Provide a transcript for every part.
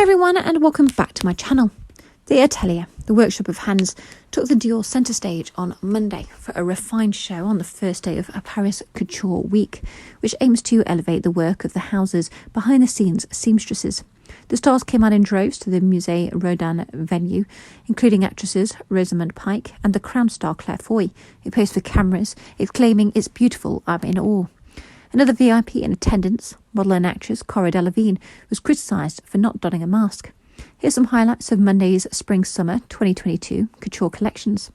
everyone, and welcome back to my channel. The Atelier, the workshop of hands, took the Dior centre stage on Monday for a refined show on the first day of Paris Couture Week, which aims to elevate the work of the house's behind-the-scenes seamstresses. The stars came out in droves to the Musée Rodin venue, including actresses Rosamund Pike and the crown star Claire Foy, who posed for cameras, exclaiming, "It's beautiful, I'm in awe." Another VIP in attendance, model and actress Delevingne, was criticised for not donning a mask. Here's some highlights of Monday's Spring-Summer 2022 couture collections.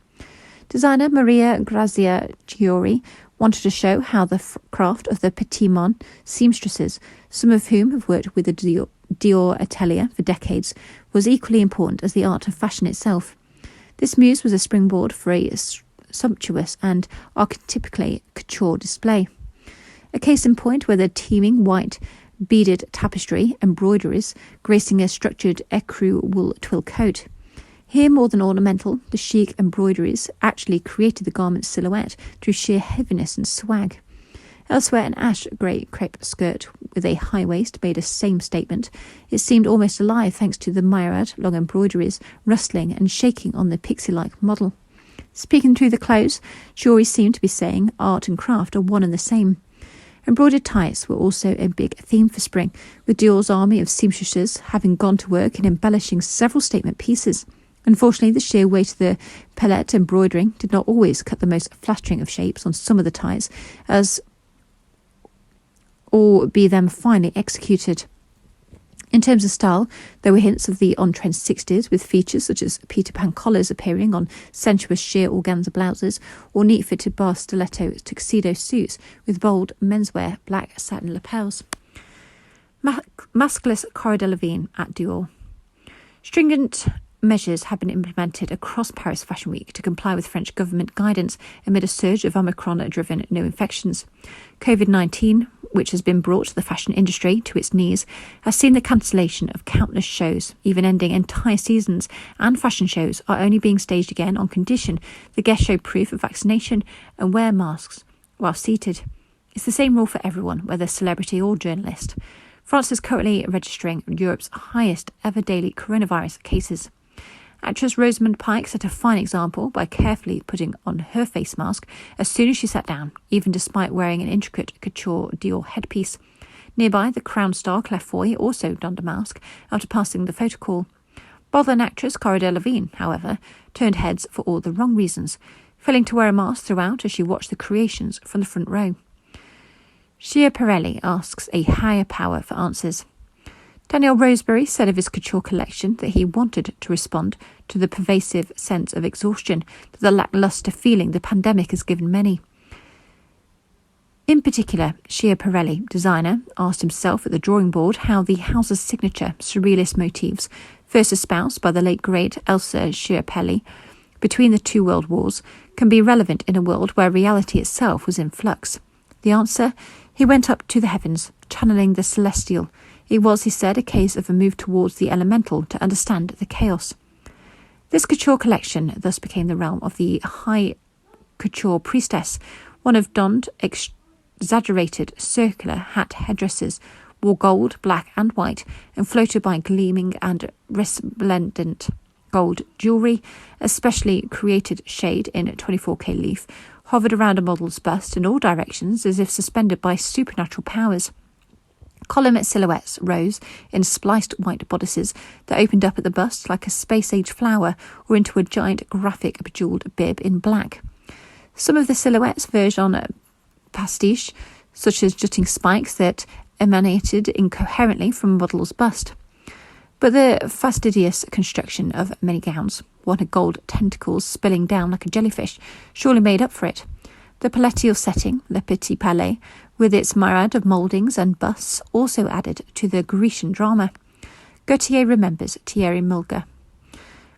Designer Maria Grazia Chiuri wanted to show how the craft of the petit monde seamstresses, some of whom have worked with the Dior atelier for decades, was equally important as the art of fashion itself. This muse was a springboard for a sumptuous and archetypically couture display. A case in point were the teeming white beaded tapestry embroideries gracing a structured ecru wool twill coat. Here, more than ornamental, the chic embroideries actually created the garment's silhouette through sheer heaviness and swag. Elsewhere, an ash grey crepe skirt with a high waist made a same statement. It seemed almost alive thanks to the myriad long embroideries rustling and shaking on the pixie-like model. Speaking through the clothes, Chiuri seemed to be saying art and craft are one and the same. Embroidered tights were also a big theme for spring, with Dior's army of seamstresses having gone to work in embellishing several statement pieces. Unfortunately, the sheer weight of the palette embroidering did not always cut the most flattering of shapes on some of the tights, or be them finely executed. In terms of style, there were hints of the on-trend 60s, with features such as Peter Pan collars appearing on sensuous sheer organza blouses or neat-fitted bar stiletto tuxedo suits with bold menswear black satin lapels. Maskless Delevingne at Dior. Stringent measures have been implemented across Paris Fashion Week to comply with French government guidance amid a surge of Omicron-driven new infections. COVID-19, which has been brought the fashion industry to its knees, has seen the cancellation of countless shows, even ending entire seasons, and fashion shows are only being staged again on condition the guests show proof of vaccination and wear masks while seated. It's the same rule for everyone, whether celebrity or journalist. France is currently registering Europe's highest ever daily coronavirus cases. Actress Rosamund Pike set a fine example by carefully putting on her face mask as soon as she sat down, even despite wearing an intricate couture Dior headpiece. Nearby, the crown star Claire Foy also donned a mask after passing the photo call. Model and actress Delevingne, however, turned heads for all the wrong reasons, failing to wear a mask throughout as she watched the creations from the front row. Chiuri asks a higher power for answers. Daniel Roseberry said of his couture collection that he wanted to respond to the pervasive sense of exhaustion that the lacklustre feeling the pandemic has given many. In particular, Chiuri, designer, asked himself at the drawing board how the house's signature surrealist motifs, first espoused by the late great Elsa Chiuri between the two world wars, can be relevant in a world where reality itself was in flux. The answer? He went up to the heavens, channeling the celestial. It was, he said, a case of a move towards the elemental to understand the chaos. This couture collection thus became the realm of the high couture priestess, one of donned, exaggerated circular hat headdresses, wore gold, black and white, and floated by gleaming and resplendent gold jewellery, a specially created shade in 24K leaf, hovered around a model's bust in all directions as if suspended by supernatural powers. Column silhouettes rose in spliced white bodices that opened up at the bust like a space-age flower or into a giant graphic bejewelled bib in black. Some of the silhouettes verged on pastiche, such as jutting spikes that emanated incoherently from a model's bust. But the fastidious construction of many gowns, one had gold tentacles spilling down like a jellyfish, surely made up for it. The palatial setting, Le Petit Palais, with its myriad of mouldings and busts, also added to the Grecian drama. Gautier remembers Thierry Mugler.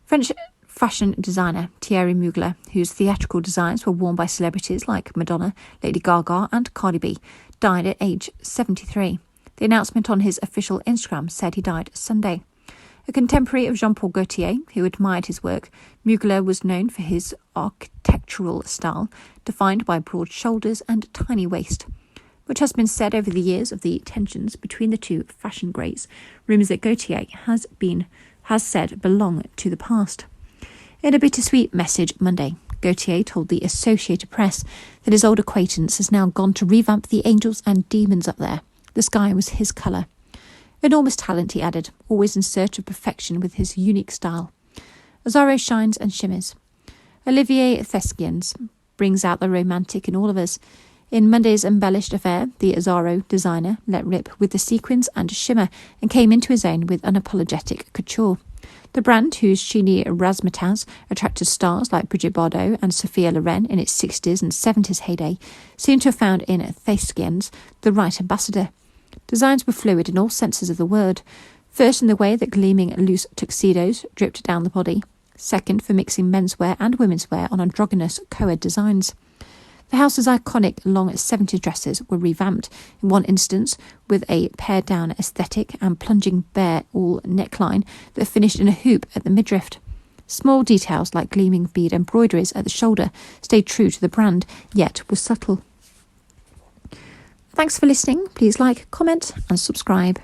French fashion designer Thierry Mugler, whose theatrical designs were worn by celebrities like Madonna, Lady Gaga and Cardi B, died at age 73. The announcement on his official Instagram said he died Sunday. A contemporary of Jean-Paul Gaultier, who admired his work, Mugler was known for his architectural style, defined by broad shoulders and tiny waist. Much has been said over the years of the tensions between the two fashion greats, rumours that Gaultier has said belong to the past. In a bittersweet message Monday, Gaultier told the Associated Press that his old acquaintance has now gone to revamp the angels and demons up there. The sky was his colour. Enormous talent, he added, always in search of perfection with his unique style. Azzaro shines and shimmers. Olivier Theskians brings out the romantic in all of us. In Monday's embellished affair, the Azzaro designer let rip with the sequins and shimmer and came into his own with unapologetic couture. The brand, whose sheeny razzmatazz attracted stars like Brigitte Bardot and Sophia Loren in its 60s and 70s heyday, seemed to have found in Theskians the right ambassador. Designs were fluid in all senses of the word. First, in the way that gleaming loose tuxedos dripped down the body. Second, for mixing menswear and women's wear on androgynous co-ed designs. The house's iconic long 70s dresses were revamped, in one instance with a pared-down aesthetic and plunging bare all neckline that finished in a hoop at the midriff. Small details like gleaming bead embroideries at the shoulder stayed true to the brand, yet were subtle. Thanks for listening. Please like, comment and subscribe.